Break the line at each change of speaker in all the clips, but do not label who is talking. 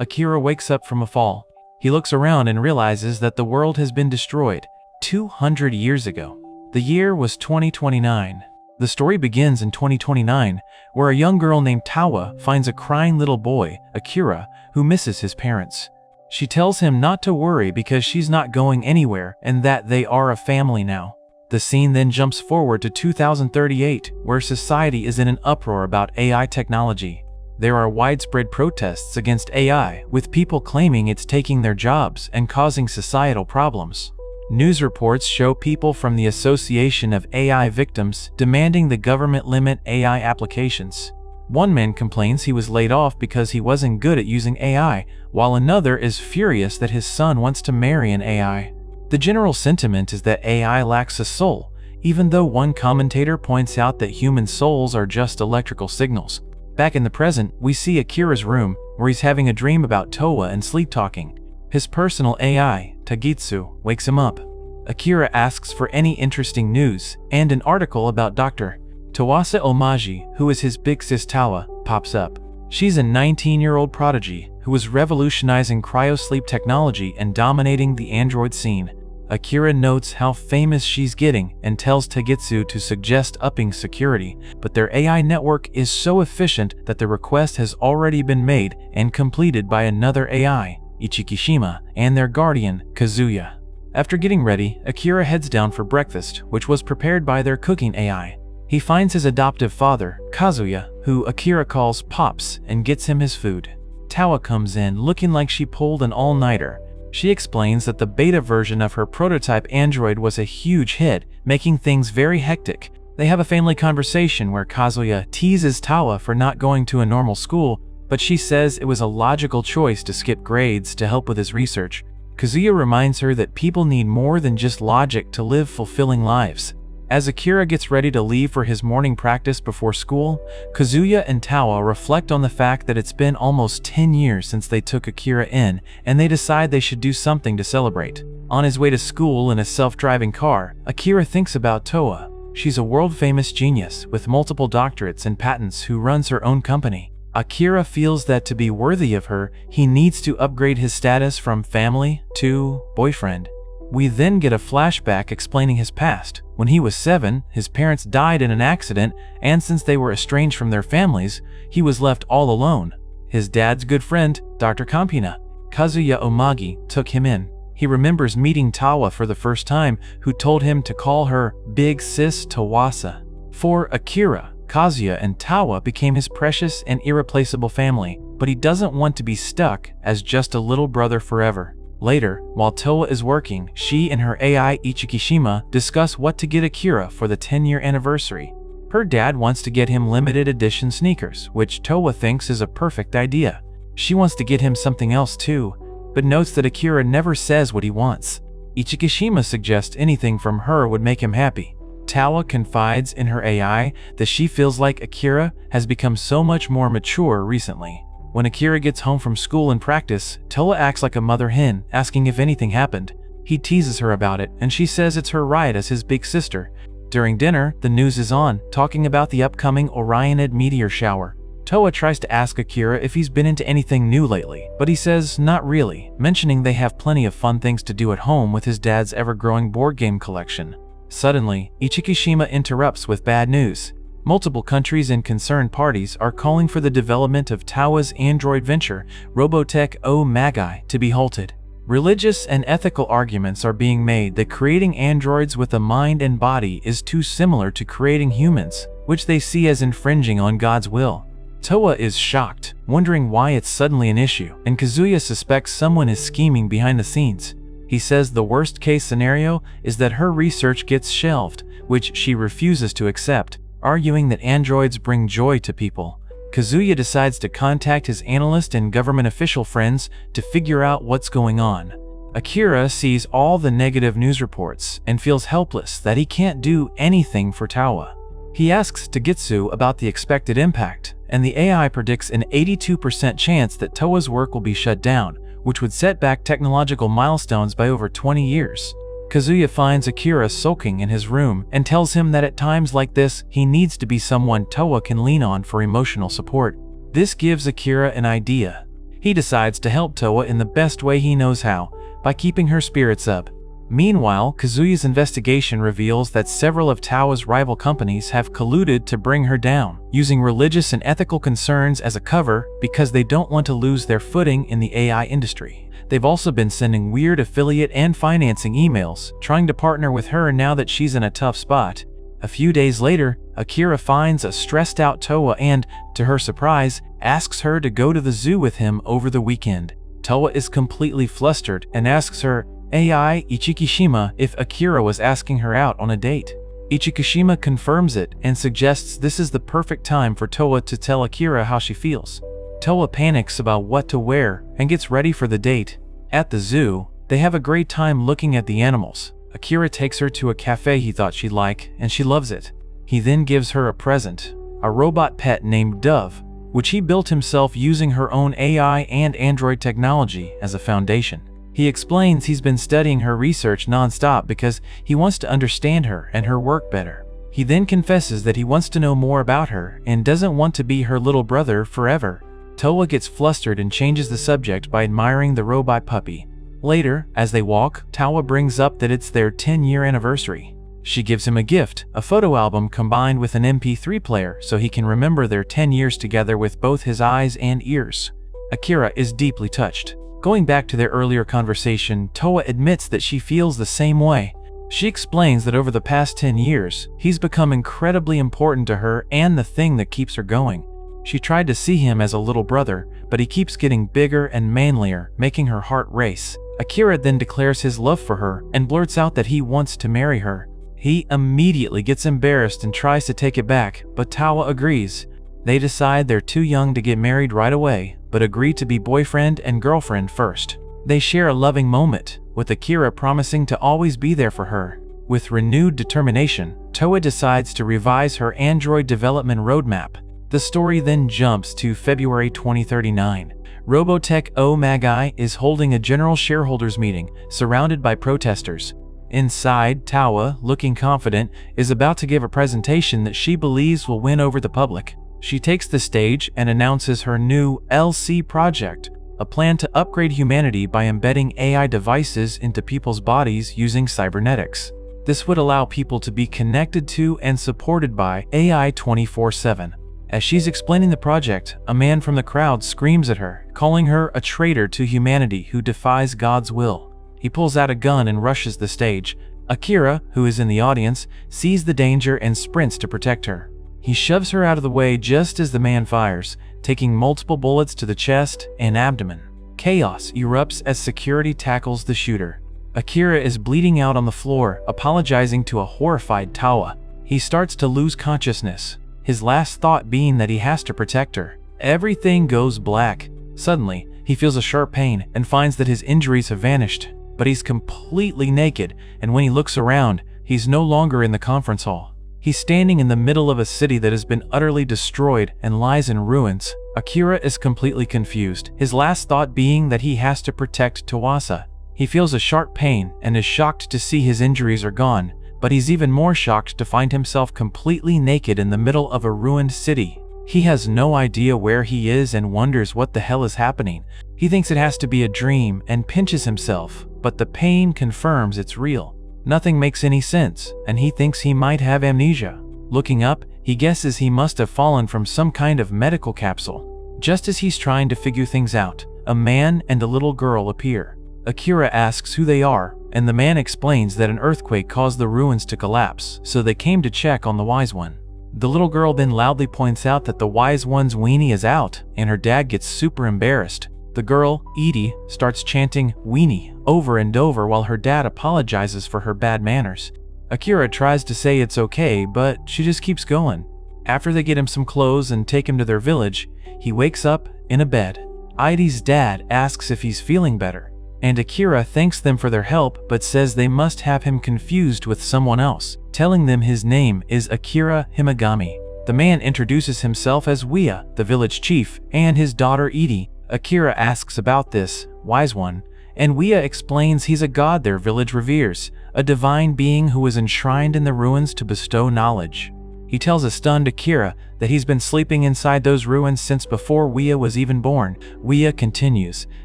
Akira wakes up from a fall. He looks around and realizes that the world has been destroyed 200 years ago. The year was 2029. The story begins in 2029, where a young girl named Tawa finds a crying little boy, Akira, who misses his parents. She tells him not to worry because she's not going anywhere and that they are a family now. The scene then jumps forward to 2038, where society is in an uproar about AI technology. There are widespread protests against AI, with people claiming it's taking their jobs and causing societal problems. News reports show people from the Association of AI Victims demanding the government limit AI applications. One man complains he was laid off because he wasn't good at using AI, while another is furious that his son wants to marry an AI. The general sentiment is that AI lacks a soul, even though one commentator points out that human souls are just electrical signals. Back in the present, we see Akira's room, where he's having a dream about Towa and sleep-talking. His personal AI, Tagitsu, wakes him up. Akira asks for any interesting news, and an article about Dr. Tawasa Omaji, who is his big sis Tawa, pops up. She's a 19-year-old prodigy who is revolutionizing cryosleep technology and dominating the android scene. Akira notes how famous she's getting and tells Tagitsu to suggest upping security, but their AI network is so efficient that the request has already been made and completed by another AI, Ichikishima, and their guardian, Kazuya. After getting ready, Akira heads down for breakfast, which was prepared by their cooking AI. He finds his adoptive father, Kazuya, who Akira calls Pops, and gets him his food. Tawa comes in looking like she pulled an all-nighter. She explains that the beta version of her prototype android was a huge hit, making things very hectic. They have a family conversation where Kazuya teases Tawa for not going to a normal school, but she says it was a logical choice to skip grades to help with his research. Kazuya reminds her that people need more than just logic to live fulfilling lives. As Akira gets ready to leave for his morning practice before school, Kazuya and Tawa reflect on the fact that it's been almost 10 years since they took Akira in, and they decide they should do something to celebrate. On his way to school in a self-driving car, Akira thinks about Towa. She's a world-famous genius with multiple doctorates and patents who runs her own company. Akira feels that to be worthy of her, he needs to upgrade his status from family to boyfriend. We then get a flashback explaining his past. When he was 7, his parents died in an accident, and since they were estranged from their families, he was left all alone. His dad's good friend, Dr. Campina, Kazuya Omagi, took him in. He remembers meeting Tawa for the first time, who told him to call her Big Sis Tawasa. For Akira, Kazuya and Tawa became his precious and irreplaceable family, but he doesn't want to be stuck as just a little brother forever. Later, while Towa is working, she and her AI Ichikishima discuss what to get Akira for the 10-year anniversary. Her dad wants to get him limited edition sneakers, which Towa thinks is a perfect idea. She wants to get him something else too, but notes that Akira never says what he wants. Ichikishima suggests anything from her would make him happy. Tawa confides in her AI that she feels like Akira has become so much more mature recently. When Akira gets home from school and practice, Towa acts like a mother hen, asking if anything happened. He teases her about it, and she says it's her right as his big sister. During dinner, the news is on, talking about the upcoming Orionid meteor shower. Towa tries to ask Akira if he's been into anything new lately, but he says not really, mentioning they have plenty of fun things to do at home with his dad's ever-growing board game collection. Suddenly, Ichikishima interrupts with bad news. Multiple countries and concerned parties are calling for the development of Tawa's android venture, Robotech O Magi, to be halted. Religious and ethical arguments are being made that creating androids with a mind and body is too similar to creating humans, which they see as infringing on God's will. Towa is shocked, wondering why it's suddenly an issue, and Kazuya suspects someone is scheming behind the scenes. He says the worst-case scenario is that her research gets shelved, which she refuses to accept, arguing that androids bring joy to people. Kazuya decides to contact his analyst and government official friends to figure out what's going on. Akira sees all the negative news reports and feels helpless that he can't do anything for Tawa. He asks Tagitsu about the expected impact, and the AI predicts an 82% chance that Towa's work will be shut down, which would set back technological milestones by over 20 years. Kazuya finds Akira sulking in his room and tells him that at times like this, he needs to be someone Towa can lean on for emotional support. This gives Akira an idea. He decides to help Towa in the best way he knows how, by keeping her spirits up. Meanwhile, Kazuya's investigation reveals that several of Towa's rival companies have colluded to bring her down, using religious and ethical concerns as a cover because they don't want to lose their footing in the AI industry. They've also been sending weird affiliate and financing emails, trying to partner with her now that she's in a tough spot. A few days later, Akira finds a stressed-out Towa and, to her surprise, asks her to go to the zoo with him over the weekend. Towa is completely flustered and asks her, AI Ichikishima, if Akira was asking her out on a date. Ichikishima confirms it and suggests this is the perfect time for Towa to tell Akira how she feels. Towa panics about what to wear and gets ready for the date. At the zoo, they have a great time looking at the animals. Akira takes her to a cafe he thought she'd like, and she loves it. He then gives her a present, a robot pet named Dove, which he built himself using her own AI and Android technology as a foundation. He explains he's been studying her research non-stop because he wants to understand her and her work better. He then confesses that he wants to know more about her and doesn't want to be her little brother forever. Towa gets flustered and changes the subject by admiring the robot puppy. Later, as they walk, Towa brings up that it's their 10-year anniversary. She gives him a gift, a photo album combined with an MP3 player so he can remember their 10 years together with both his eyes and ears. Akira is deeply touched. Going back to their earlier conversation, Towa admits that she feels the same way. She explains that over the past 10 years, he's become incredibly important to her and the thing that keeps her going. She tried to see him as a little brother, but he keeps getting bigger and manlier, making her heart race. Akira then declares his love for her and blurts out that he wants to marry her. He immediately gets embarrassed and tries to take it back, but Towa agrees. They decide they're too young to get married right away, but agree to be boyfriend and girlfriend first. They share a loving moment, with Akira promising to always be there for her. With renewed determination, Towa decides to revise her Android development roadmap. The story then jumps to February 2039. Robotech Omagi is holding a general shareholders meeting, surrounded by protesters. Inside, Towa, looking confident, is about to give a presentation that she believes will win over the public. She takes the stage and announces her new LC project, a plan to upgrade humanity by embedding AI devices into people's bodies using cybernetics. This would allow people to be connected to and supported by AI 24/7. As she's explaining the project, a man from the crowd screams at her, calling her a traitor to humanity who defies God's will. He pulls out a gun and rushes the stage. Akira, who is in the audience, sees the danger and sprints to protect her. He shoves her out of the way just as the man fires, taking multiple bullets to the chest and abdomen. Chaos erupts as security tackles the shooter. Akira is bleeding out on the floor, apologizing to a horrified Towa. He starts to lose consciousness, his last thought being that he has to protect her. Everything goes black. Suddenly, he feels a sharp pain and finds that his injuries have vanished, but he's completely naked, and when he looks around, he's no longer in the conference hall. He's standing in the middle of a city that has been utterly destroyed and lies in ruins. Akira is completely confused, his last thought being that he has to protect Tawasa. He feels a sharp pain and is shocked to see his injuries are gone, but he's even more shocked to find himself completely naked in the middle of a ruined city. He has no idea where he is and wonders what the hell is happening. He thinks it has to be a dream and pinches himself, but the pain confirms it's real. Nothing makes any sense, and he thinks he might have amnesia. Looking up, he guesses he must have fallen from some kind of medical capsule. Just as he's trying to figure things out, a man and a little girl appear. Akira asks who they are, and the man explains that an earthquake caused the ruins to collapse, so they came to check on the Wise One. The little girl then loudly points out that the Wise One's weenie is out, and her dad gets super embarrassed. The girl, Edie, starts chanting "weenie" over and over while her dad apologizes for her bad manners. Akira tries to say it's okay, but she just keeps going. After they get him some clothes and take him to their village, he wakes up in a bed. Edie's dad asks if he's feeling better, and Akira thanks them for their help but says they must have him confused with someone else, telling them his name is Akira Himagami. The man introduces himself as Wea, the village chief, and his daughter Edie. Akira asks about this Wise One, and Wea explains he's a god their village reveres, a divine being who is enshrined in the ruins to bestow knowledge. He tells a stunned Akira that he's been sleeping inside those ruins since before Wea was even born. Wea continues,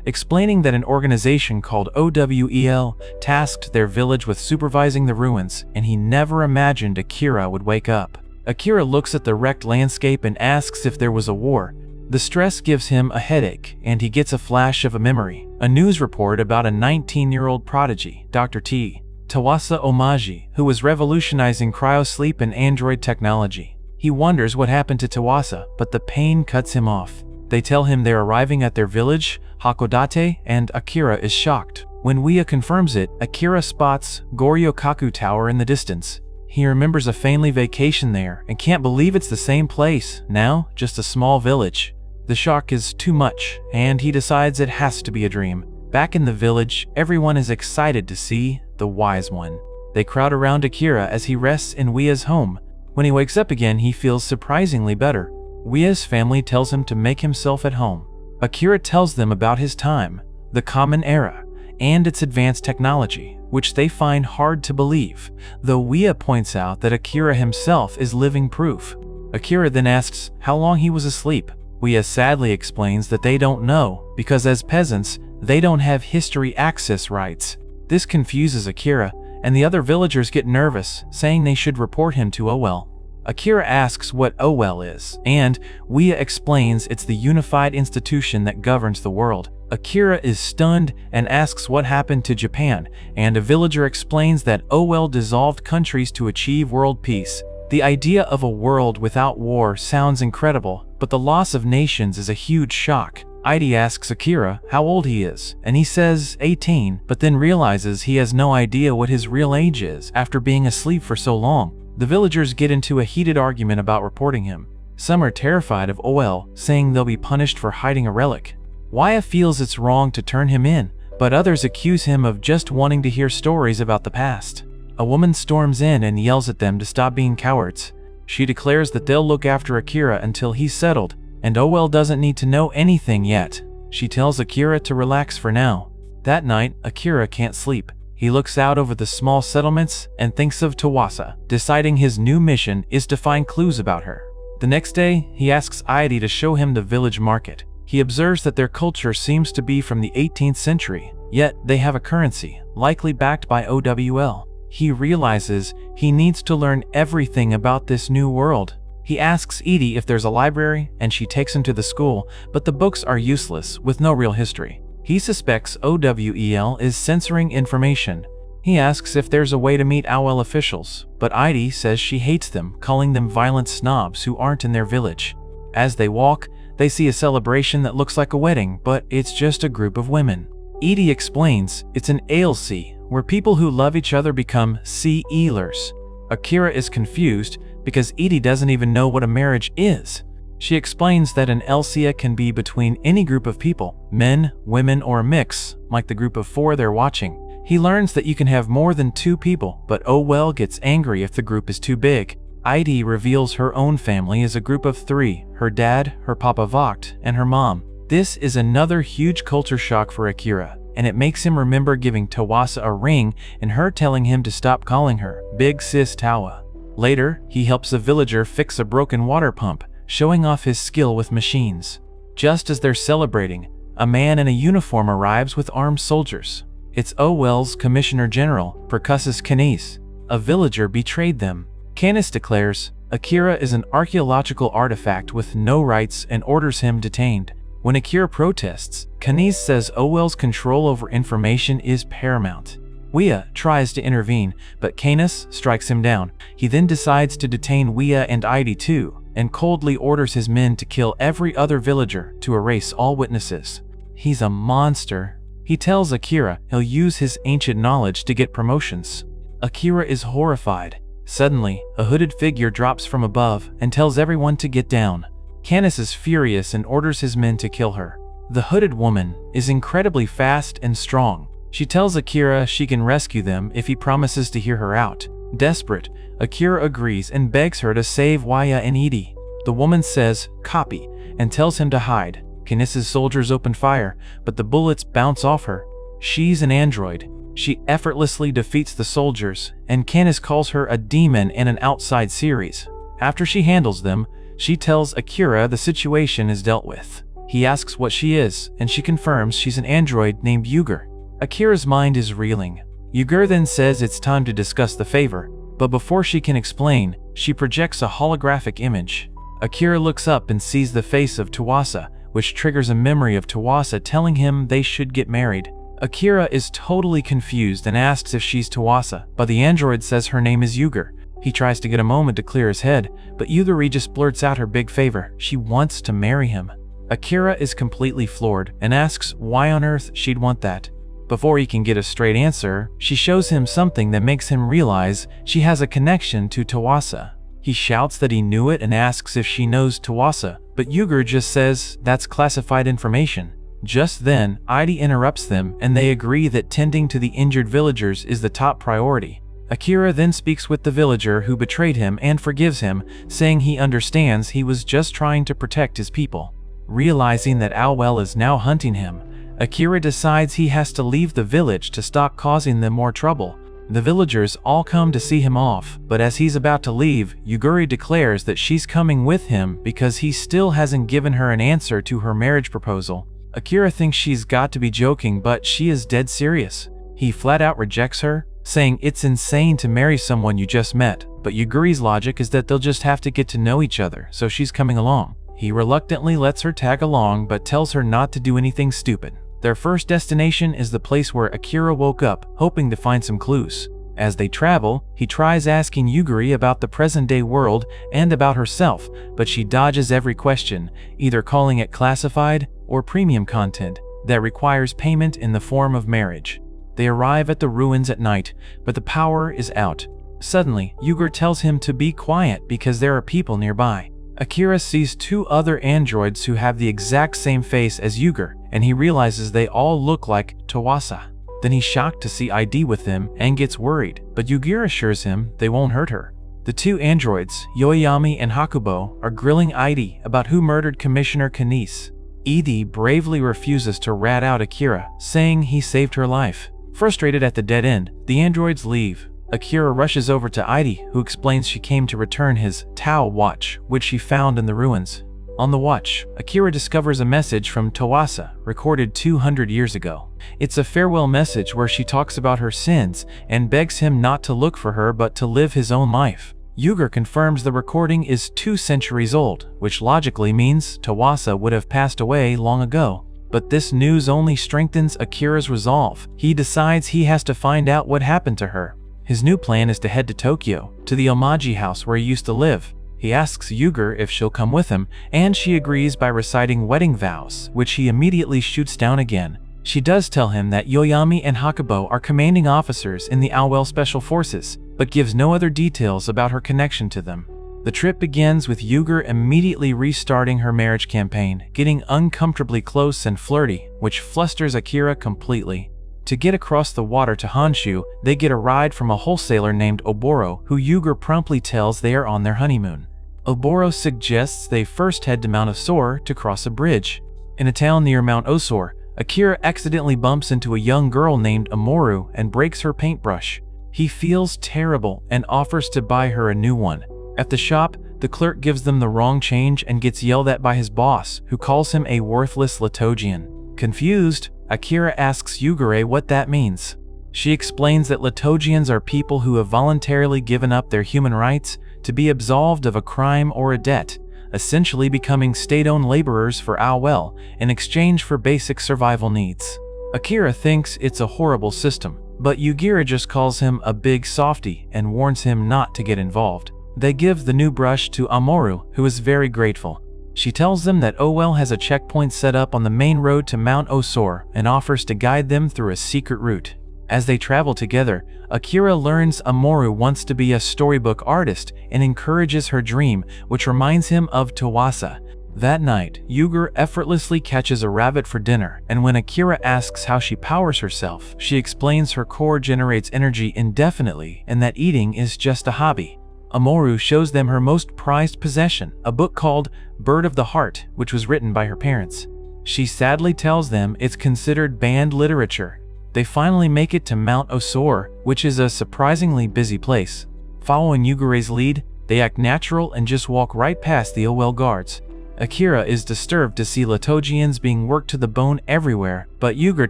explaining that an organization called OWEL tasked their village with supervising the ruins, and he never imagined Akira would wake up. Akira looks at the wrecked landscape and asks if there was a war. The stress gives him a headache, and he gets a flash of a memory, a news report about a 19-year-old prodigy, Dr. Tawasa Omaji, who was revolutionizing cryosleep and android technology. He wonders what happened to Tawasa, but the pain cuts him off. They tell him they're arriving at their village, Hakodate, and Akira is shocked. When Wea confirms it, Akira spots Goryokaku Tower in the distance. He remembers a family vacation there and can't believe it's the same place, now just a small village. The shock is too much, and he decides it has to be a dream. Back in the village, everyone is excited to see the Wise One. They crowd around Akira as he rests in Wea's home. When he wakes up again, he feels surprisingly better. Wea's family tells him to make himself at home. Akira tells them about his time, the Common Era, and its advanced technology, which they find hard to believe, though Wea points out that Akira himself is living proof. Akira then asks how long he was asleep. Wea sadly explains that they don't know, because as peasants, they don't have history access rights. This confuses Akira, and the other villagers get nervous, saying they should report him to Owell. Akira asks what Owell is, and Wea explains it's the unified institution that governs the world. Akira is stunned and asks what happened to Japan, and a villager explains that Owell dissolved countries to achieve world peace. The idea of a world without war sounds incredible, but the loss of nations is a huge shock. Ide asks Akira how old he is, and he says 18, but then realizes he has no idea what his real age is after being asleep for so long. The villagers get into a heated argument about reporting him. Some are terrified of Owell, saying they'll be punished for hiding a relic. Wea feels it's wrong to turn him in, but others accuse him of just wanting to hear stories about the past. A woman storms in and yells at them to stop being cowards. She declares that they'll look after Akira until he's settled, and Owell doesn't need to know anything yet. She tells Akira to relax for now. That night, Akira can't sleep. He looks out over the small settlements and thinks of Tawasa, deciding his new mission is to find clues about her. The next day, he asks Ide to show him the village market. He observes that their culture seems to be from the 18th century, yet they have a currency, likely backed by OWL. He realizes he needs to learn everything about this new world. He asks Edie if there's a library, and she takes him to the school, but the books are useless, with no real history. He suspects OWEL is censoring information. He asks if there's a way to meet OWL officials, but Edie says she hates them, calling them violent snobs who aren't in their village. As they walk, they see a celebration that looks like a wedding, but it's just a group of women. Edie explains it's an ALC, where people who love each other become C-Ealers. Akira is confused because Edie doesn't even know what a marriage is. She explains that an LCA can be between any group of people, men, women, or a mix, like the group of 4 they're watching. He learns that you can have more than 2 people, but Owell gets angry if the group is too big. Ide reveals her own family is a group of 3, her dad, her papa Vogt, and her mom. This is another huge culture shock for Akira, and it makes him remember giving Tawasa a ring and her telling him to stop calling her Big Sis Tawa. Later, he helps a villager fix a broken water pump, showing off his skill with machines. Just as they're celebrating, a man in a uniform arrives with armed soldiers. It's Owell's Commissioner General, Percussus Canis. A villager betrayed them. Canis declares Akira is an archaeological artifact with no rights and orders him detained. When Akira protests, Canis says Owell's control over information is paramount. Wea tries to intervene, but Canis strikes him down. He then decides to detain Wea and Ide too, and coldly orders his men to kill every other villager to erase all witnesses. He's a monster. He tells Akira he'll use his ancient knowledge to get promotions. Akira is horrified. Suddenly, a hooded figure drops from above and tells everyone to get down. Canis is furious and orders his men to kill her. The hooded woman is incredibly fast and strong. She tells Akira she can rescue them if he promises to hear her out. Desperate, Akira agrees and begs her to save Wea and Edie. The woman says, "Copy," and tells him to hide. Canis's soldiers open fire, but the bullets bounce off her. She's an android. She effortlessly defeats the soldiers, and Canis calls her a demon and an outside series. After she handles them, she tells Akira the situation is dealt with. He asks what she is, and she confirms she's an android named Yuger. Akira's mind is reeling. Yuger then says it's time to discuss the favor, but before she can explain, she projects a holographic image. Akira looks up and sees the face of Tawasa, which triggers a memory of Tawasa telling him they should get married. Akira is totally confused and asks if she's Tawasa, but the android says her name is Yuger. He tries to get a moment to clear his head, but Yuguri just blurts out her big favor. She wants to marry him. Akira is completely floored and asks why on earth she'd want that. Before he can get a straight answer, she shows him something that makes him realize she has a connection to Tawasa. He shouts that he knew it and asks if she knows Tawasa, but Yuger just says that's classified information. Just then, Heidi interrupts them and they agree that tending to the injured villagers is the top priority. Akira then speaks with the villager who betrayed him and forgives him, saying he understands he was just trying to protect his people. Realizing that Awoke is now hunting him, Akira decides he has to leave the village to stop causing them more trouble. The villagers all come to see him off, but as he's about to leave, Yuguri declares that she's coming with him because he still hasn't given her an answer to her marriage proposal. Akira thinks she's got to be joking, but she is dead serious. He flat out rejects her, saying it's insane to marry someone you just met, but Yuguri's logic is that they'll just have to get to know each other, so she's coming along. He reluctantly lets her tag along but tells her not to do anything stupid. Their first destination is the place where Akira woke up, hoping to find some clues. As they travel, he tries asking Yuguri about the present-day world and about herself, but she dodges every question, either calling it classified or premium content that requires payment in the form of marriage. They arrive at the ruins at night, but the power is out. Suddenly, Yuger tells him to be quiet because there are people nearby. Akira sees two other androids who have the exact same face as Yuger, and he realizes they all look like Tawasa. Then he's shocked to see ID with them and gets worried, but Yuger assures him they won't hurt her. The two androids, Yoyami and Hakubo, are grilling ID about who murdered Commissioner Kanise. Edie bravely refuses to rat out Akira, saying he saved her life. Frustrated at the dead end, the androids leave. Akira rushes over to Heidi, who explains she came to return his Tao watch, which she found in the ruins. On the watch, Akira discovers a message from Tawasa, recorded 200 years ago. It's a farewell message where she talks about her sins and begs him not to look for her but to live his own life. Yuger confirms the recording is 2 centuries old, which logically means Tawasa would have passed away long ago. But this news only strengthens Akira's resolve. He decides he has to find out what happened to her. His new plan is to head to Tokyo, to the Omaji house where he used to live. He asks Yuger if she'll come with him, and she agrees by reciting wedding vows, which he immediately shoots down again. She does tell him that Yoyami and Hakubo are commanding officers in the Awoke Special Forces, but gives no other details about her connection to them. The trip begins with Yuger immediately restarting her marriage campaign, getting uncomfortably close and flirty, which flusters Akira completely. To get across the water to Honshu, they get a ride from a wholesaler named Oboro, who Yuger promptly tells they are on their honeymoon. Oboro suggests they first head to Mount Osor to cross a bridge. In a town near Mount Osor, Akira accidentally bumps into a young girl named Amoru and breaks her paintbrush. He feels terrible and offers to buy her a new one. At the shop, the clerk gives them the wrong change and gets yelled at by his boss, who calls him a worthless Latogian. Confused, Akira asks Yugure what that means. She explains that Latogians are people who have voluntarily given up their human rights to be absolved of a crime or a debt, essentially becoming state-owned laborers for Awoke in exchange for basic survival needs. Akira thinks it's a horrible system, but Yugira just calls him a big softy and warns him not to get involved. They give the new brush to Amoru, who is very grateful. She tells them that Owell has a checkpoint set up on the main road to Mount Osor and offers to guide them through a secret route. As they travel together, Akira learns Amoru wants to be a storybook artist and encourages her dream, which reminds him of Tawasa. That night, Yuger effortlessly catches a rabbit for dinner, and when Akira asks how she powers herself, she explains her core generates energy indefinitely and that eating is just a hobby. Amoru shows them her most prized possession, a book called Bird of the Heart, which was written by her parents. She sadly tells them it's considered banned literature. They finally make it to Mount Osor, which is a surprisingly busy place. Following Yugure's lead, They act natural and just walk right past the OL guards. Akira is disturbed to see Latogians being worked to the bone everywhere, but Yuger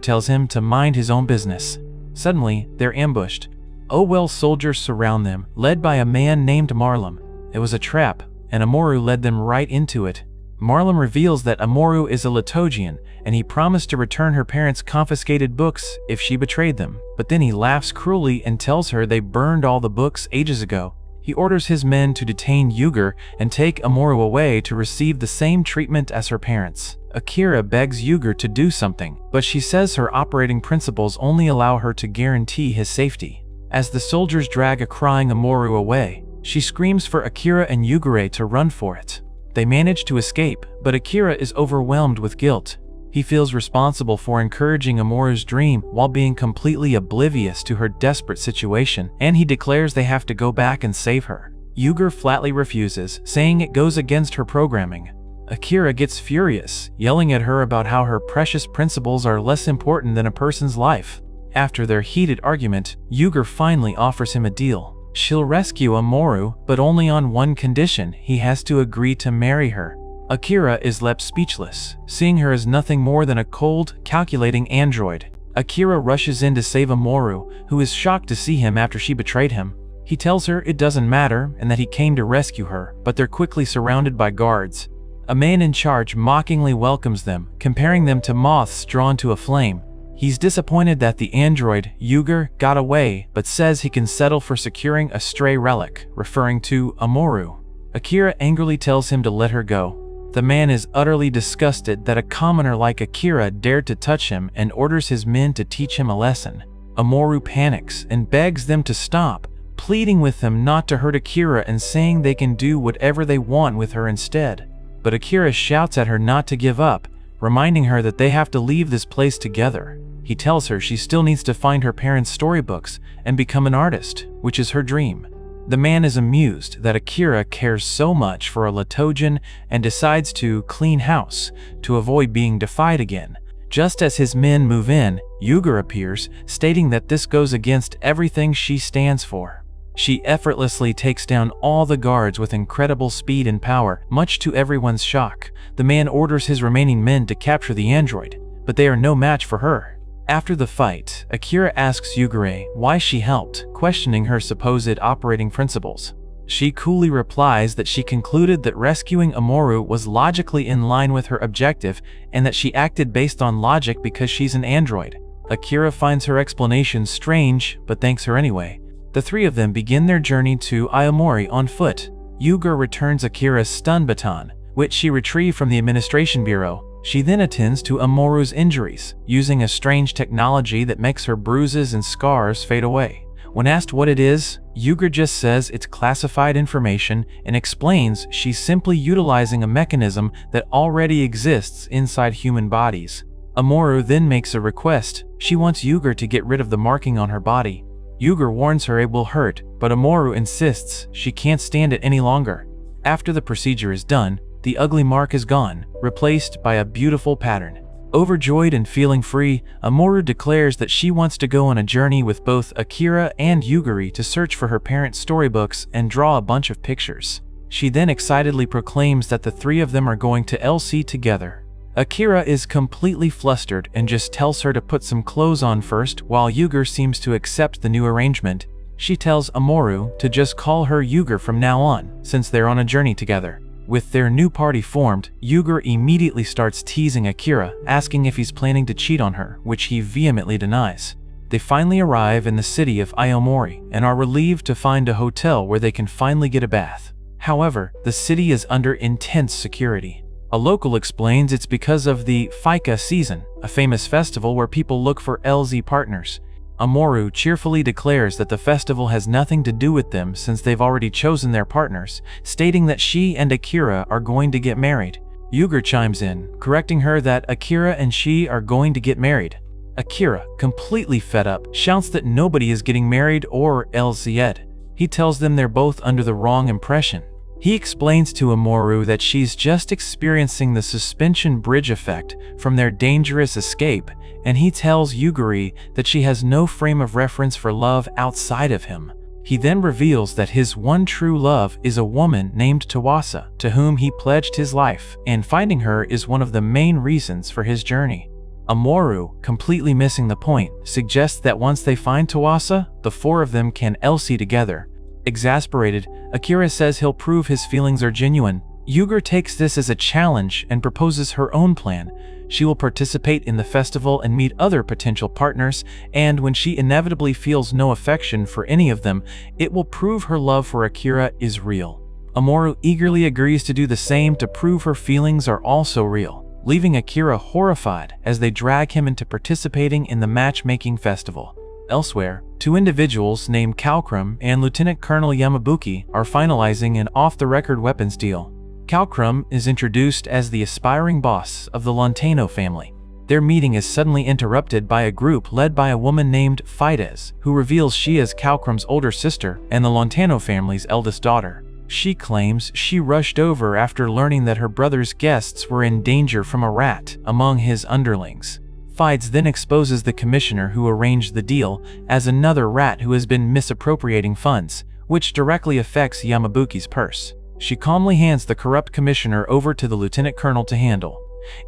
tells him to mind his own business. Suddenly, they're ambushed. OL soldiers surround them, led by a man named Marlem. It was a trap, and Amoru led them right into it. Marlem reveals that Amoru is a Latogian, and he promised to return her parents' confiscated books if she betrayed them. But then he laughs cruelly and tells her they burned all the books ages ago. He orders his men to detain Yuger and take Amoru away to receive the same treatment as her parents. Akira begs Yuger to do something, but she says her operating principles only allow her to guarantee his safety. As the soldiers drag a crying Amoru away, she screams for Akira and Yugure to run for it. They manage to escape, but Akira is overwhelmed with guilt. He feels responsible for encouraging Amoru's dream while being completely oblivious to her desperate situation, and he declares they have to go back and save her. Yuger flatly refuses, saying it goes against her programming. Akira gets furious, yelling at her about how her precious principles are less important than a person's life. After their heated argument, Yuger finally offers him a deal. She'll rescue Amoru, but only on one condition: he has to agree to marry her. Akira is left speechless, seeing her as nothing more than a cold, calculating android. Akira rushes in to save Amoru, who is shocked to see him after she betrayed him. He tells her it doesn't matter and that he came to rescue her, but they're quickly surrounded by guards. A man in charge mockingly welcomes them, comparing them to moths drawn to a flame. He's disappointed that the android, Yuger, got away, but says he can settle for securing a stray relic, referring to Amoru. Akira angrily tells him to let her go. The man is utterly disgusted that a commoner like Akira dared to touch him and orders his men to teach him a lesson. Amoru panics and begs them to stop, pleading with them not to hurt Akira and saying they can do whatever they want with her instead. But Akira shouts at her not to give up, reminding her that they have to leave this place together. He tells her she still needs to find her parents' storybooks and become an artist, which is her dream. The man is amused that Akira cares so much for a Latogian and decides to clean house to avoid being defied again. Just as his men move in, Yuger appears, stating that this goes against everything she stands for. She effortlessly takes down all the guards with incredible speed and power, much to everyone's shock. The man orders his remaining men to capture the android, but they are no match for her. After the fight, Akira asks Yugure why she helped, questioning her supposed operating principles. She coolly replies that she concluded that rescuing Amoru was logically in line with her objective and that she acted based on logic because she's an android. Akira finds her explanation strange, but thanks her anyway. The three of them begin their journey to Aomori on foot. Yuger returns Akira's stun baton, which she retrieved from the administration bureau. She then attends to Amoru's injuries, using a strange technology that makes her bruises and scars fade away. When asked what it is, Yuger just says it's classified information and explains she's simply utilizing a mechanism that already exists inside human bodies. Amoru then makes a request. She wants Yuger to get rid of the marking on her body. Yuger warns her it will hurt, but Amoru insists she can't stand it any longer. After the procedure is done, the ugly mark is gone, replaced by a beautiful pattern. Overjoyed and feeling free, Amoru declares that she wants to go on a journey with both Akira and Yuguri to search for her parents' storybooks and draw a bunch of pictures. She then excitedly proclaims that the three of them are going to LC together. Akira is completely flustered and just tells her to put some clothes on first, while Yuger seems to accept the new arrangement. She tells Amoru to just call her Yuger from now on, since they're on a journey together. With their new party formed, Yuger immediately starts teasing Akira, asking if he's planning to cheat on her, which he vehemently denies. They finally arrive in the city of Aomori and are relieved to find a hotel where they can finally get a bath. However, the city is under intense security. A local explains it's because of the Fika season, a famous festival where people look for LZ partners. Amoru cheerfully declares that the festival has nothing to do with them since they've already chosen their partners, stating that she and Akira are going to get married. Yuger chimes in, correcting her that Akira and she are going to get married. Akira, completely fed up, shouts that nobody is getting married or LZ. He tells them they're both under the wrong impression. He explains to Amoru that she's just experiencing the suspension bridge effect from their dangerous escape, and he tells Yuguri that she has no frame of reference for love outside of him. He then reveals that his one true love is a woman named Tawasa, to whom he pledged his life, and finding her is one of the main reasons for his journey. Amoru, completely missing the point, suggests that once they find Tawasa, the four of them can LC together. Exasperated, Akira says he'll prove his feelings are genuine. Yuger takes this as a challenge and proposes her own plan. She will participate in the festival and meet other potential partners, and when she inevitably feels no affection for any of them, it will prove her love for Akira is real. Amoru eagerly agrees to do the same to prove her feelings are also real, leaving Akira horrified as they drag him into participating in the matchmaking festival. Elsewhere, two individuals named Kalkrum and Lieutenant Colonel Yamabuki are finalizing an off-the-record weapons deal. Kalkrum is introduced as the aspiring boss of the Lontano family. Their meeting is suddenly interrupted by a group led by a woman named Fides, who reveals she is Kalkrum's older sister and the Lontano family's eldest daughter. She claims she rushed over after learning that her brother's guests were in danger from a rat among his underlings. Fides then exposes the commissioner who arranged the deal as another rat who has been misappropriating funds, which directly affects Yamabuki's purse. She calmly hands the corrupt commissioner over to the lieutenant colonel to handle.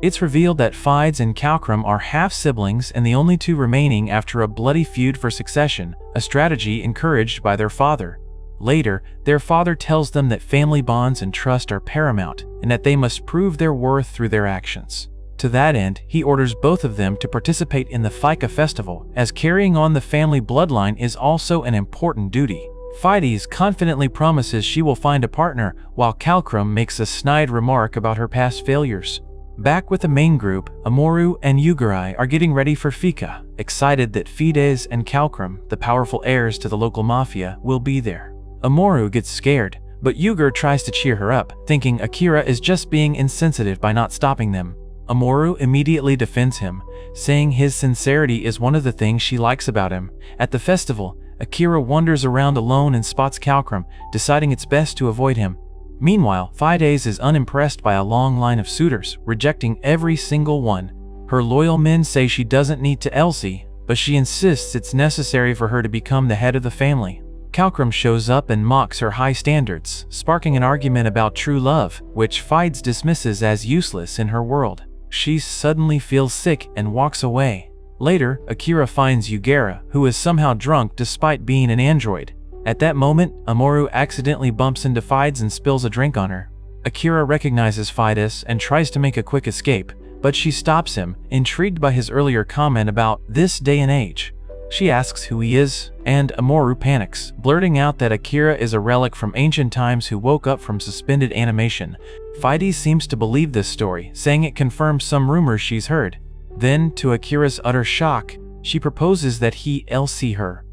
It's revealed that Fides and Kalkrum are half-siblings and the only two remaining after a bloody feud for succession, a strategy encouraged by their father. Later, their father tells them that family bonds and trust are paramount and that they must prove their worth through their actions. To that end, he orders both of them to participate in the Fika festival, as carrying on the family bloodline is also an important duty. Fides confidently promises she will find a partner, while Kalkrum makes a snide remark about her past failures. Back with the main group, Amoru and Yugurai are getting ready for Fika, excited that Fides and Kalkrum, the powerful heirs to the local mafia, will be there. Amoru gets scared, but Yugur tries to cheer her up, thinking Akira is just being insensitive by not stopping them. Amoru immediately defends him, saying his sincerity is one of the things she likes about him. At the festival, Akira wanders around alone and spots Kalkrum, deciding it's best to avoid him. Meanwhile, Fides is unimpressed by a long line of suitors, rejecting every single one. Her loyal men say she doesn't need to Elsie, but she insists it's necessary for her to become the head of the family. Kalkrum shows up and mocks her high standards, sparking an argument about true love, which Fides dismisses as useless in her world. She suddenly feels sick and walks away. Later, Akira finds Yugera, who is somehow drunk despite being an android. At that moment, Amoru accidentally bumps into Fides and spills a drink on her. Akira recognizes Fides and tries to make a quick escape, but she stops him, intrigued by his earlier comment about this day and age. She asks who he is, and Amoru panics, blurting out that Akira is a relic from ancient times who woke up from suspended animation. Fides seems to believe this story, saying it confirms some rumors she's heard. Then, to Akira's utter shock, she proposes that he LC her.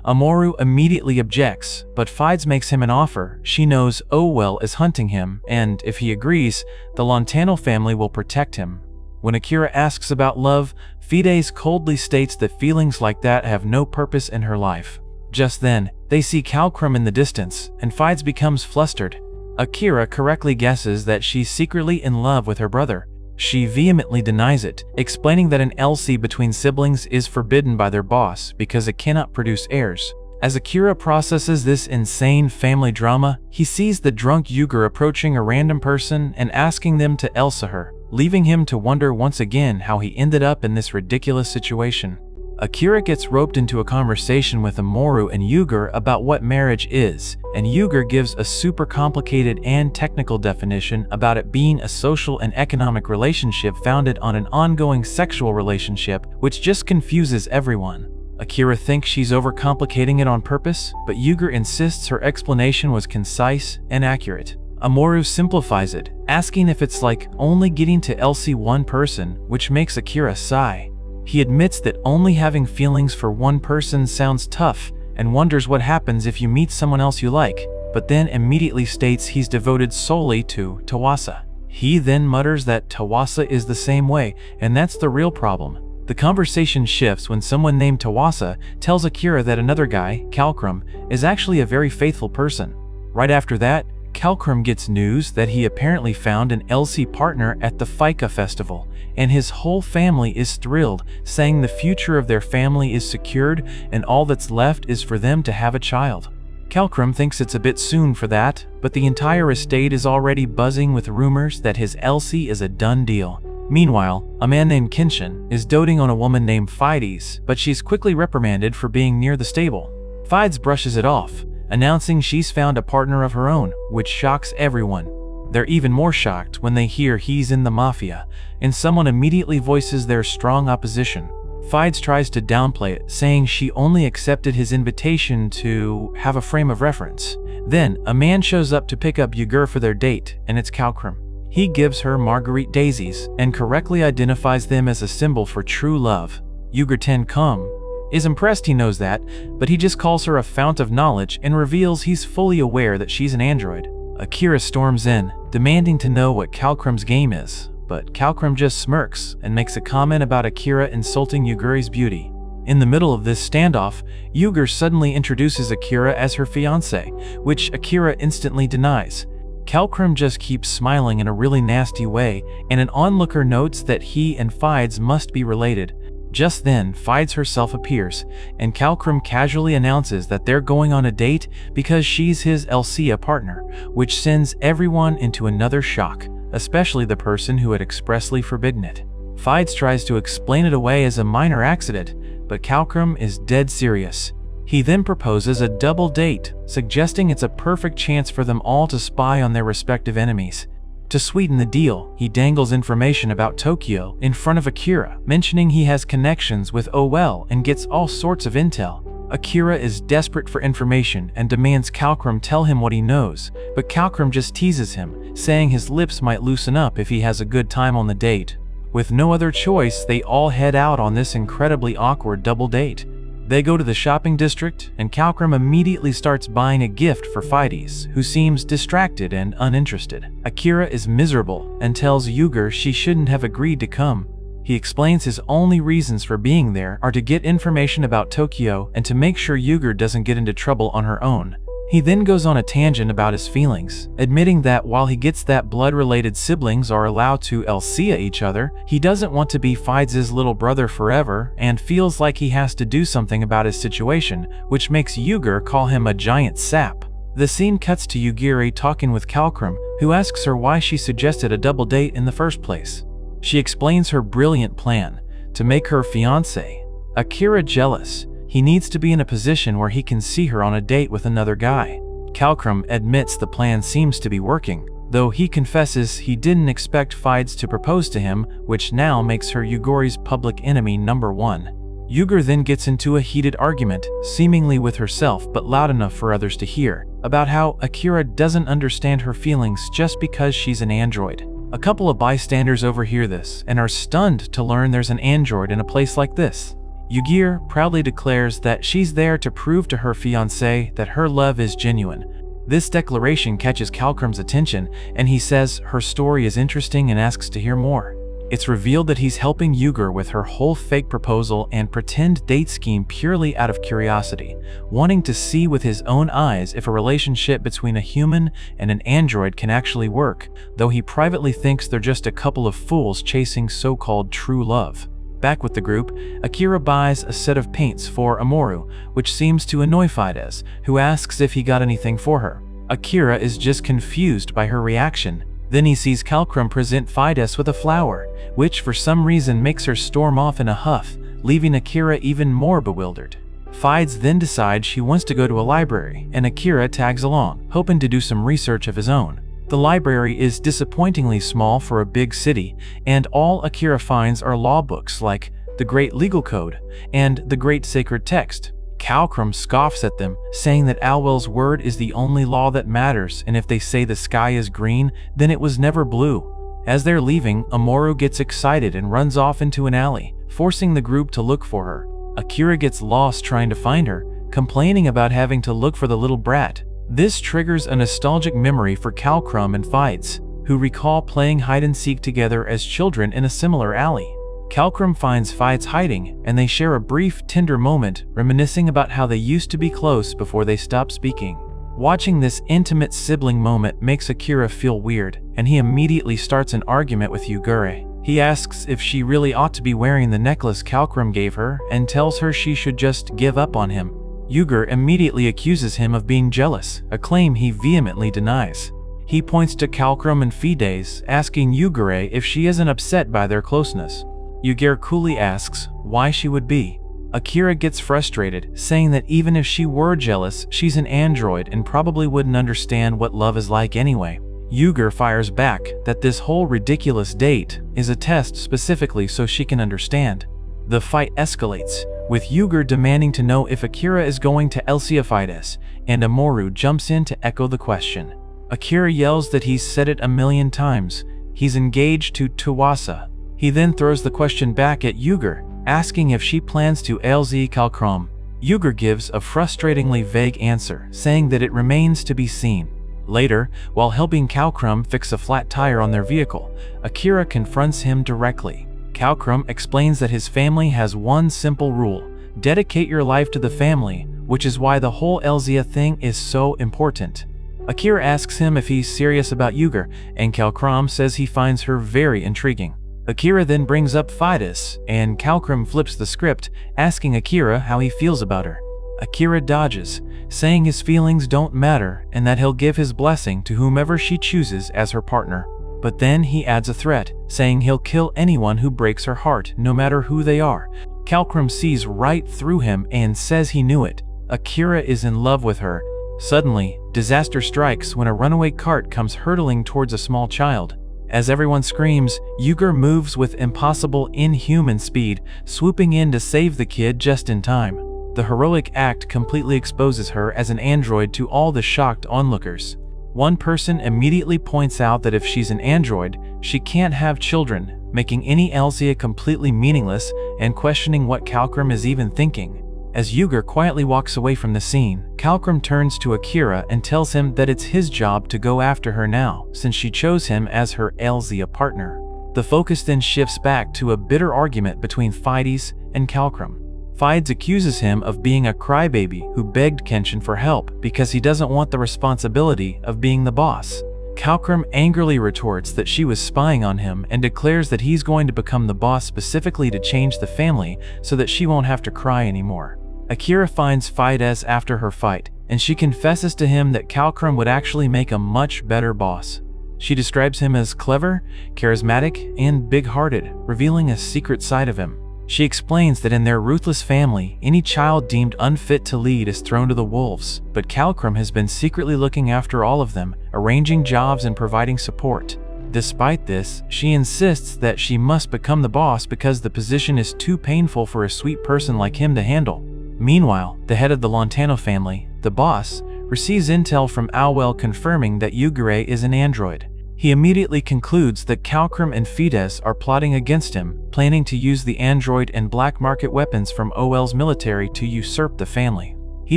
Amoru immediately objects, but Fides makes him an offer. She knows Owell is hunting him, and if he agrees, the Lontano family will protect him. When Akira asks about love, Fides coldly states that feelings like that have no purpose in her life. Just then, they see Kalkrum in the distance, and Fides becomes flustered. Akira correctly guesses that she's secretly in love with her brother. She vehemently denies it, explaining that an LC between siblings is forbidden by their boss because it cannot produce heirs. As Akira processes this insane family drama, he sees the drunk Yuger approaching a random person and asking them to Elsa her, leaving him to wonder once again how he ended up in this ridiculous situation. Akira gets roped into a conversation with Amoru and Yuger about what marriage is, and Yuger gives a super complicated and technical definition about it being a social and economic relationship founded on an ongoing sexual relationship, which just confuses everyone. Akira thinks she's overcomplicating it on purpose, but Yuger insists her explanation was concise and accurate. Amoru simplifies it, asking if it's like only getting to LC one person, which makes Akira sigh. He admits that only having feelings for one person sounds tough and wonders what happens if you meet someone else you like, but then immediately states he's devoted solely to Tawasa. He then mutters that Tawasa is the same way, and that's the real problem. The conversation shifts when someone named Tawasa tells Akira that another guy, Kalkrum, is actually a very faithful person. Right after that, Kalkrum gets news that he apparently found an LC partner at the Fika festival, and his whole family is thrilled, saying the future of their family is secured and all that's left is for them to have a child. Calcrum thinks it's a bit soon for that, but the entire estate is already buzzing with rumors that his Elsie is a done deal. Meanwhile, a man named Kinshin is doting on a woman named Fides, but she's quickly reprimanded for being near the stable. Fides brushes it off, announcing she's found a partner of her own, which shocks everyone. They're even more shocked when they hear he's in the mafia, and someone immediately voices their strong opposition. Fides tries to downplay it, saying she only accepted his invitation to have a frame of reference. Then, a man shows up to pick up Yugur for their date, and it's Calcrum. He gives her Marguerite daisies and correctly identifies them as a symbol for true love. Yugur Ten-Kum is impressed he knows that, but he just calls her a fount of knowledge and reveals he's fully aware that she's an android. Akira storms in, demanding to know what Calcrum's game is, but Calcrum just smirks and makes a comment about Akira insulting Yuguri's beauty. In the middle of this standoff, Yugur suddenly introduces Akira as her fiancé, which Akira instantly denies. Calcrum just keeps smiling in a really nasty way, and an onlooker notes that he and Fides must be related. Just then, Fides herself appears, and Calcrum casually announces that they're going on a date because she's his Elsia partner, which sends everyone into another shock, especially the person who had expressly forbidden it. Fides tries to explain it away as a minor accident, but Calcrum is dead serious. He then proposes a double date, suggesting it's a perfect chance for them all to spy on their respective enemies. To sweeten the deal, he dangles information about Tokyo in front of Akira, mentioning he has connections with OL and gets all sorts of intel. Akira is desperate for information and demands Calcrum tell him what he knows, but Calcrum just teases him, saying his lips might loosen up if he has a good time on the date. With no other choice, they all head out on this incredibly awkward double date. They go to the shopping district, and Calcrum immediately starts buying a gift for Fides, who seems distracted and uninterested. Akira is miserable and tells Yugur she shouldn't have agreed to come. He explains his only reasons for being there are to get information about Tokyo and to make sure Yugur doesn't get into trouble on her own. He then goes on a tangent about his feelings, admitting that while he gets that blood-related siblings are allowed to Elsia each other, he doesn't want to be Fides' little brother forever and feels like he has to do something about his situation, which makes Yugur call him a giant sap. The scene cuts to Yugiri talking with Calcrum, who asks her why she suggested a double date in the first place. She explains her brilliant plan, to make her fiancé. Akira jealous. He needs to be in a position where he can see her on a date with another guy. Calcrum admits the plan seems to be working, though he confesses he didn't expect Fides to propose to him, which now makes her Yuguri's public enemy #1. Yugur then gets into a heated argument, seemingly with herself but loud enough for others to hear, about how Akira doesn't understand her feelings just because she's an android. A couple of bystanders overhear this and are stunned to learn there's an android in a place like this. Yugir proudly declares that she's there to prove to her fiancé that her love is genuine. This declaration catches Calcrum's attention, and he says her story is interesting and asks to hear more. It's revealed that he's helping Yugur with her whole fake proposal and pretend date scheme purely out of curiosity, wanting to see with his own eyes if a relationship between a human and an android can actually work, though he privately thinks they're just a couple of fools chasing so-called true love. Back with the group, Akira buys a set of paints for Amoru, which seems to annoy Fides, who asks if he got anything for her. Akira is just confused by her reaction. Then he sees Calcrum present Fides with a flower, which for some reason makes her storm off in a huff, leaving Akira even more bewildered. Fides then decides she wants to go to a library, and Akira tags along, hoping to do some research of his own. The library is disappointingly small for a big city, and all Akira finds are law books like the Great Legal Code and the Great Sacred Text. Calcrum scoffs at them, saying that Alwell's word is the only law that matters, and if they say the sky is green, then it was never blue. As they're leaving, Amoru gets excited and runs off into an alley, forcing the group to look for her. Akira gets lost trying to find her, complaining about having to look for the little brat. This triggers a nostalgic memory for Calcrum and Fides, who recall playing hide-and-seek together as children in a similar alley. Calcrum finds Fides hiding, and they share a brief, tender moment, reminiscing about how they used to be close before they stopped speaking. Watching this intimate sibling moment makes Akira feel weird, and he immediately starts an argument with Yugure. He asks if she really ought to be wearing the necklace Calcrum gave her, and tells her she should just give up on him. Yuger immediately accuses him of being jealous, a claim he vehemently denies. He points to Calcrum and Fides, asking Yugure if she isn't upset by their closeness. Yugure coolly asks why she would be. Akira gets frustrated, saying that even if she were jealous, she's an android and probably wouldn't understand what love is like anyway. Yuger fires back that this whole ridiculous date is a test specifically so she can understand. The fight escalates, with Yuger demanding to know if Akira is going to Elsia Fides, and Amoru jumps in to echo the question. Akira yells that he's said it 1,000,000 times. He's engaged to Tuwasa. He then throws the question back at Yuger, asking if she plans to LZ Calcrum. Yuger gives a frustratingly vague answer, saying that it remains to be seen. Later, while helping Calcrum fix a flat tire on their vehicle, Akira confronts him directly. Calcrum explains that his family has one simple rule: dedicate your life to the family, which is why the whole Elzia thing is so important. Akira asks him if he's serious about Yuger, and Calcrum says he finds her very intriguing. Akira then brings up Fides, and Calcrum flips the script, asking Akira how he feels about her. Akira dodges, saying his feelings don't matter and that he'll give his blessing to whomever she chooses as her partner. But then he adds a threat, saying he'll kill anyone who breaks her heart, no matter who they are. Calcrum sees right through him and says he knew it. Akira is in love with her. Suddenly, disaster strikes when a runaway cart comes hurtling towards a small child. As everyone screams, Yuger moves with impossible, inhuman speed, swooping in to save the kid just in time. The heroic act completely exposes her as an android to all the shocked onlookers. One person immediately points out that if she's an android, she can't have children, making any Elzia completely meaningless and questioning what Calcrum is even thinking. As Yuger quietly walks away from the scene, Calcrum turns to Akira and tells him that it's his job to go after her now, since she chose him as her Elzia partner. The focus then shifts back to a bitter argument between Fides and Calcrum. Fides accuses him of being a crybaby who begged Kenshin for help because he doesn't want the responsibility of being the boss. Calcrum angrily retorts that she was spying on him and declares that he's going to become the boss specifically to change the family so that she won't have to cry anymore. Akira finds Fides after her fight, and she confesses to him that Calcrum would actually make a much better boss. She describes him as clever, charismatic, and big-hearted, revealing a secret side of him. She explains that in their ruthless family, any child deemed unfit to lead is thrown to the wolves, but Calcrum has been secretly looking after all of them, arranging jobs and providing support. Despite this, she insists that she must become the boss because the position is too painful for a sweet person like him to handle. Meanwhile, the head of the Lontano family, the boss, receives intel from Alwell confirming that Yugure is an android. He immediately concludes that Calcrum and Fides are plotting against him, planning to use the android and black market weapons from Owell's military to usurp the family. He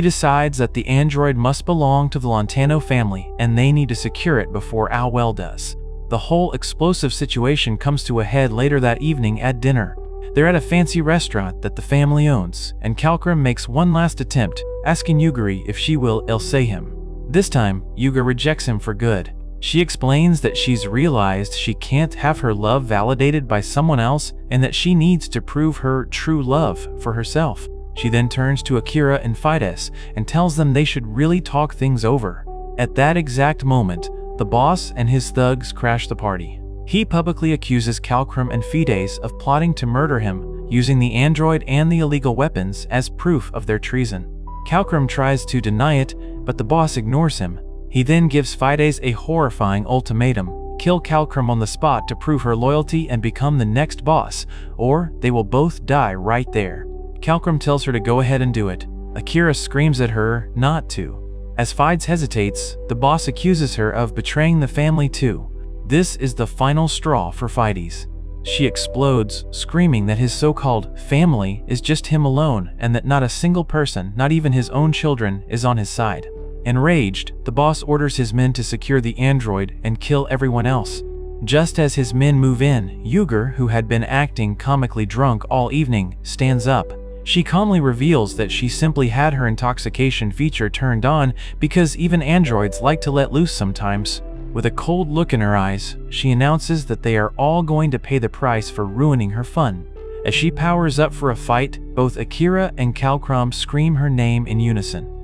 decides that the android must belong to the Lontano family and they need to secure it before Alwell does. The whole explosive situation comes to a head later that evening at dinner. They're at a fancy restaurant that the family owns, and Calcrum makes one last attempt, asking Yuguri if she will Elsay him. This time, Yuga rejects him for good. She explains that she's realized she can't have her love validated by someone else and that she needs to prove her true love for herself. She then turns to Akira and Fides and tells them they should really talk things over. At that exact moment, the boss and his thugs crash the party. He publicly accuses Calcrum and Fides of plotting to murder him, using the android and the illegal weapons as proof of their treason. Calcrum tries to deny it, but the boss ignores him. He then gives Fides a horrifying ultimatum: kill Calcrum on the spot to prove her loyalty and become the next boss, or they will both die right there. Calcrum tells her to go ahead and do it. Akira screams at her not to. As Fides hesitates, the boss accuses her of betraying the family too. This is the final straw for Fides. She explodes, screaming that his so-called family is just him alone and that not a single person, not even his own children, is on his side. Enraged, the boss orders his men to secure the android and kill everyone else. Just as his men move in, Yuger, who had been acting comically drunk all evening, stands up. She calmly reveals that she simply had her intoxication feature turned on because even androids like to let loose sometimes. With a cold look in her eyes, she announces that they are all going to pay the price for ruining her fun. As she powers up for a fight, both Akira and Kalkrom scream her name in unison.